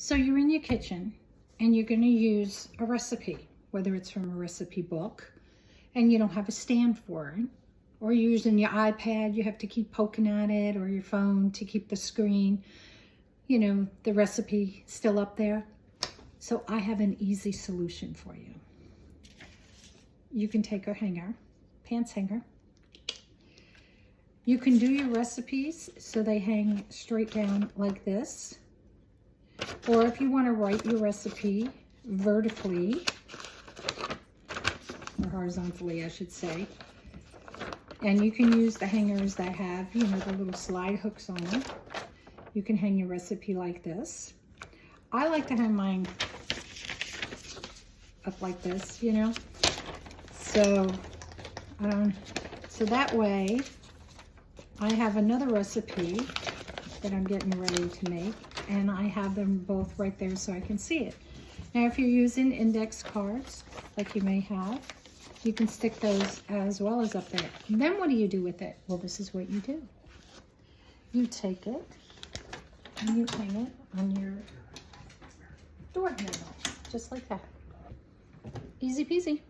So you're in your kitchen and you're going to use a recipe, whether it's from a recipe book and you don't have a stand for it, or you're using your iPad, you have to keep poking at it, or your phone to keep the screen, you know, the recipe still up there. So I have an easy solution for you. You can take a hanger, pants hanger. You can do your recipes so they hang straight down like this. Or if you want to write your recipe vertically, or horizontally, I should say. And you can use the hangers that have, you know, the little slide hooks on them. You can hang your recipe like this. I like to hang mine up like this, you know. So that way I have another recipe that I'm getting ready to make, and I have them both right there so I can see it. Now, if you're using index cards, like you may have, you can stick those as well as up there. And then what do you do with it? Well, this is what you do. You take it and you hang it on your door handle, just like that. Easy peasy.